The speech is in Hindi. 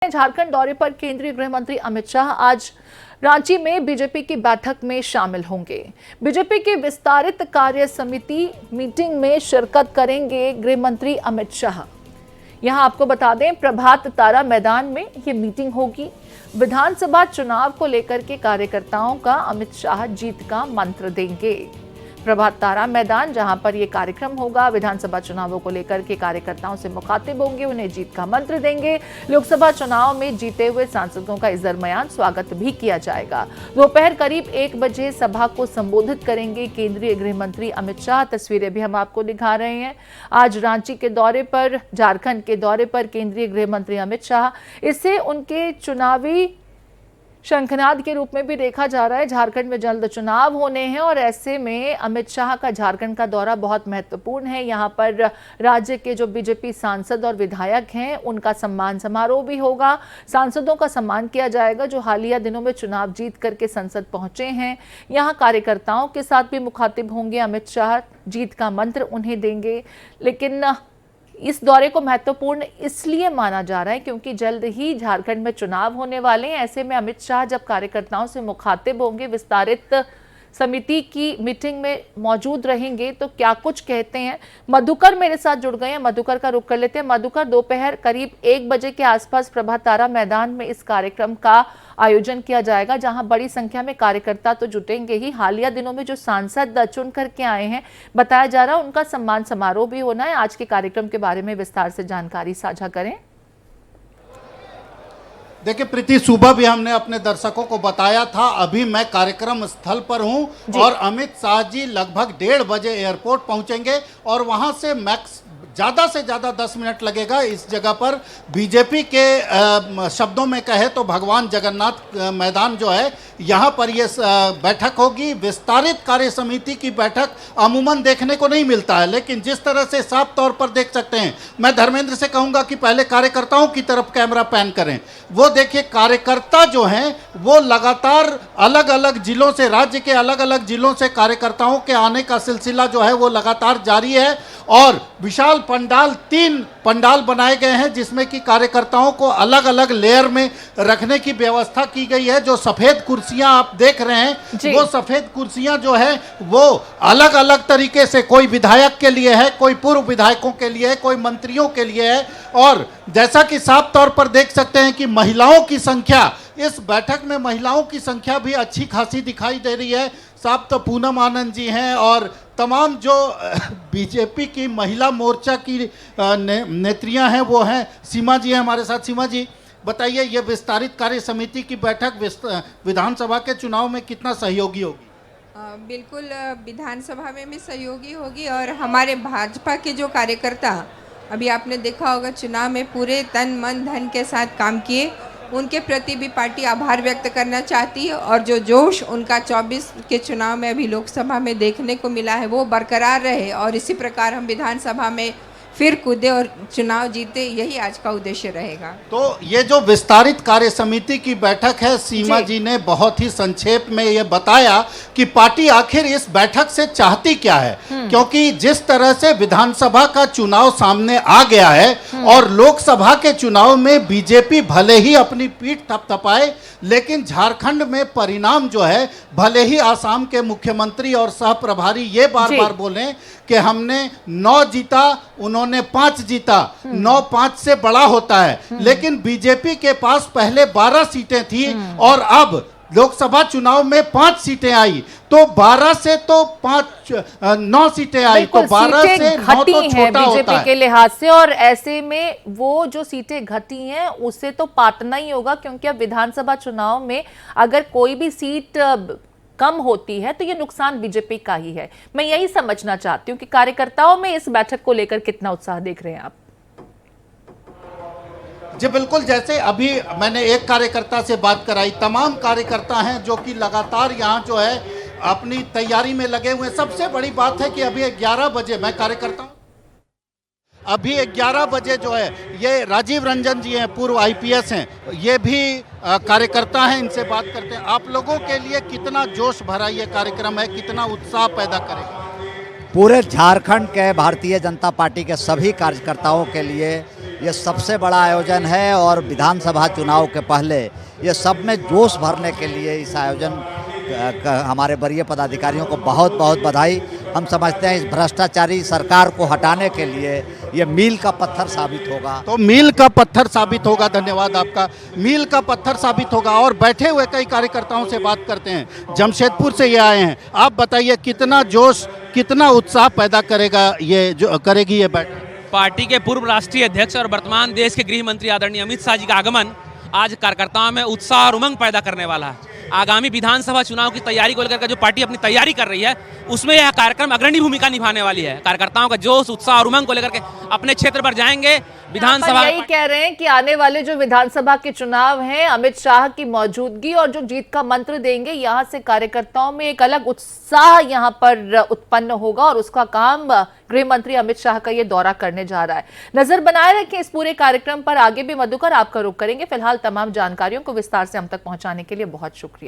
झारखंड दौरे पर केंद्रीय गृह मंत्री अमित शाह आज रांची में बीजेपी की बैठक में शामिल होंगे। बीजेपी की विस्तारित कार्य समिति मीटिंग में शिरकत करेंगे गृह मंत्री अमित शाह। यहां आपको बता दें, प्रभात तारा मैदान में ये मीटिंग होगी। विधानसभा चुनाव को लेकर के कार्यकर्ताओं का अमित शाह जीत का मंत्र देंगे। प्रभात तारा मैदान जहां पर यह कार्यक्रम होगा, विधानसभा चुनावों को लेकर के कार्यकर्ताओं से मुखातिब होंगे, उन्हें जीत का मंत्र देंगे। लोकसभा चुनाव में जीते हुए सांसदों का इस दरमियान स्वागत भी किया जाएगा। दोपहर करीब 1 बजे सभा को संबोधित करेंगे केंद्रीय गृह मंत्री अमित शाह। तस्वीरें भी हम आपको दिखा रहे हैं। आज रांची के दौरे पर, झारखंड के दौरे पर केंद्रीय गृह मंत्री अमित शाह, इससे उनके चुनावी शंखनाद के रूप में भी देखा जा रहा है। झारखंड में जल्द चुनाव होने हैं और ऐसे में अमित शाह का झारखंड का दौरा बहुत महत्वपूर्ण है। यहां पर राज्य के जो बीजेपी सांसद और विधायक हैं, उनका सम्मान समारोह भी होगा। सांसदों का सम्मान किया जाएगा जो हालिया दिनों में चुनाव जीत करके संसद पहुंचे हैं। यहां कार्यकर्ताओं के साथ भी मुखातिब होंगे अमित शाह, जीत का मंत्र उन्हें देंगे। लेकिन इस दौरे को महत्वपूर्ण इसलिए माना जा रहा है क्योंकि जल्द ही झारखंड में चुनाव होने वाले हैं। ऐसे में अमित शाह जब कार्यकर्ताओं से मुखातिब होंगे, विस्तारित समिति की मीटिंग में मौजूद रहेंगे, तो क्या कुछ कहते हैं। मधुकर मेरे साथ जुड़ गए हैं, मधुकर का रुख कर लेते हैं। मधुकर, दोपहर करीब 1 बजे के आसपास प्रभात तारा मैदान में इस कार्यक्रम का आयोजन किया जाएगा, जहां बड़ी संख्या में कार्यकर्ता तो जुटेंगे ही। हालिया दिनों में जो सांसद चुन करके आए हैं, बताया जा रहा है उनका सम्मान समारोह भी होना है। आज के कार्यक्रम के बारे में विस्तार से जानकारी साझा करें। देखिए प्रीति, सुबह भी हमने अपने दर्शकों को बताया था, अभी मैं कार्यक्रम स्थल पर हूं और अमित शाह जी लगभग 1:30 बजे एयरपोर्ट पहुंचेंगे और वहां से मैक्स ज़्यादा से ज़्यादा 10 मिनट लगेगा। इस जगह पर बीजेपी के शब्दों में कहे तो भगवान जगन्नाथ मैदान जो है, यहाँ पर ये बैठक होगी। विस्तारित कार्य समिति की बैठक अमूमन देखने को नहीं मिलता है, लेकिन जिस तरह से साफ तौर पर देख सकते हैं, मैं धर्मेंद्र से कहूँगा कि पहले कार्यकर्ताओं की तरफ कैमरा पैन करें। वो देखिए, कार्यकर्ता जो हैं वो लगातार अलग अलग जिलों से, राज्य के अलग अलग जिलों से कार्यकर्ताओं के आने का सिलसिला जो है वो लगातार जारी है और विशाल पंडाल, 3 पंडाल बनाए गए हैं जिसमें कि कार्यकर्ताओं को अलग अलग लेयर में रखने की व्यवस्था की गई है। जो सफेद कुर्सियां आप देख रहे हैं, वो सफेद कुर्सियां जो है वो अलग अलग तरीके से, कोई विधायक के लिए है, कोई पूर्व विधायकों के लिए है, कोई मंत्रियों के लिए है। और जैसा कि साफ तौर पर देख सकते हैं कि महिलाओं की संख्या, इस बैठक में महिलाओं की संख्या भी अच्छी खासी दिखाई दे रही है। साफ तो पूनम आनंद जी हैं और तमाम जो बीजेपी की महिला मोर्चा की नेत्रियां हैं वो हैं। सीमा जी हैं हमारे साथ। सीमा जी, बताइए, ये विस्तारित कार्य समिति की बैठक विधानसभा के चुनाव में कितना सहयोगी होगी? बिल्कुल विधानसभा में भी सहयोगी होगी और हमारे भाजपा के जो कार्यकर्ता, अभी आपने देखा होगा चुनाव में पूरे तन मन धन के साथ काम किए, उनके प्रति भी पार्टी आभार व्यक्त करना चाहती है और जो जोश उनका 24 के चुनाव में अभी लोकसभा में देखने को मिला है वो बरकरार रहे और इसी प्रकार हम विधानसभा में फिर कूदे और चुनाव जीते, यही आज का उद्देश्य रहेगा। तो ये जो विस्तारित कार्य समिति की बैठक है, सीमा जी ने बहुत ही संक्षेप में ये बताया कि पार्टी आखिर इस बैठक से चाहती क्या है, क्योंकि जिस तरह से विधानसभा का चुनाव सामने आ गया है और लोकसभा के चुनाव में बीजेपी भले ही अपनी पीठ थपथपाए, लेकिन झारखंड में परिणाम जो है, भले ही आसाम के मुख्यमंत्री और सह प्रभारी ये बार बार बोलें कि हमने 9 जीता, उन्होंने 5 जीता, 9 5 से बड़ा होता है, लेकिन बीजेपी के पास पहले 12 सीटें थी और अब लोकसभा चुनाव में 5 सीटें आई, तो 12 से तो 9 सीटें आई, तो 12 से 9 तो छोटा होता है के लिहाज से। और ऐसे में वो जो सीटें घटी हैं उससे तो पाटना ही होगा, क्योंकि अब विधानसभा चुनाव में अगर कोई भी सीट कम होती है तो ये नुकसान बीजेपी का ही है। मैं यही समझना चाहती हूँ कि कार्यकर्ताओं में इस बैठक को लेकर कितना उत्साह देख रहे हैं आप। जी बिल्कुल, जैसे अभी मैंने एक कार्यकर्ता से बात कराई, तमाम कार्यकर्ता हैं जो कि लगातार यहाँ जो है अपनी तैयारी में लगे हुए हैं। सबसे बड़ी बात है कि अभी 11 बजे मैं कार्यकर्ता हूँ, अभी 11 बजे जो है ये राजीव रंजन जी हैं, पूर्व आईपीएस हैं, ये भी कार्यकर्ता हैं, इनसे बात करते हैं। आप लोगों के लिए कितना जोश भरा ये कार्यक्रम है, कितना उत्साह पैदा करेगा? पूरे झारखंड के भारतीय जनता पार्टी के सभी कार्यकर्ताओं के लिए ये सबसे बड़ा आयोजन है और विधानसभा चुनाव के पहले ये सब में जोश भरने के लिए इस आयोजन हमारे वरीय पदाधिकारियों को बहुत बहुत बधाई। हम समझते हैं इस भ्रष्टाचारी सरकार को हटाने के लिए ये मील का पत्थर साबित होगा। तो मील का पत्थर साबित होगा, धन्यवाद आपका। मील का पत्थर साबित होगा। और बैठे हुए कई कार्यकर्ताओं से बात करते हैं, जमशेदपुर से ये आए हैं। आप बताइए कितना जोश, कितना उत्साह पैदा करेगा ये जो करेगी ये बैठक? पार्टी के पूर्व राष्ट्रीय अध्यक्ष और वर्तमान देश के गृह मंत्री आदरणीय अमित शाह जी का आगमन आज कार्यकर्ताओं में उत्साह और उमंग पैदा करने वाला है। आगामी विधानसभा चुनाव की तैयारी को लेकर जो पार्टी अपनी तैयारी कर रही है उसमें यह कार्यक्रम अग्रणी भूमिका निभाने वाली है। कार्यकर्ताओं का जोश, उत्साह और उमंग को लेकर के अपने क्षेत्र पर जाएंगे। विधानसभा यही कह रहे हैं कि आने वाले जो विधानसभा के चुनाव हैं, अमित शाह की मौजूदगी और जो जीत का मंत्र देंगे, यहां से कार्यकर्ताओं में एक अलग उत्साह यहां पर उत्पन्न होगा और उसका काम गृह मंत्री अमित शाह का ये दौरा करने जा रहा है। नजर बनाए रखें इस पूरे कार्यक्रम पर। आगे भी मधुकर आपका रुख करेंगे। फिलहाल तमाम जानकारियों को विस्तार से हम तक पहुंचाने के लिए बहुत शुक्रिया।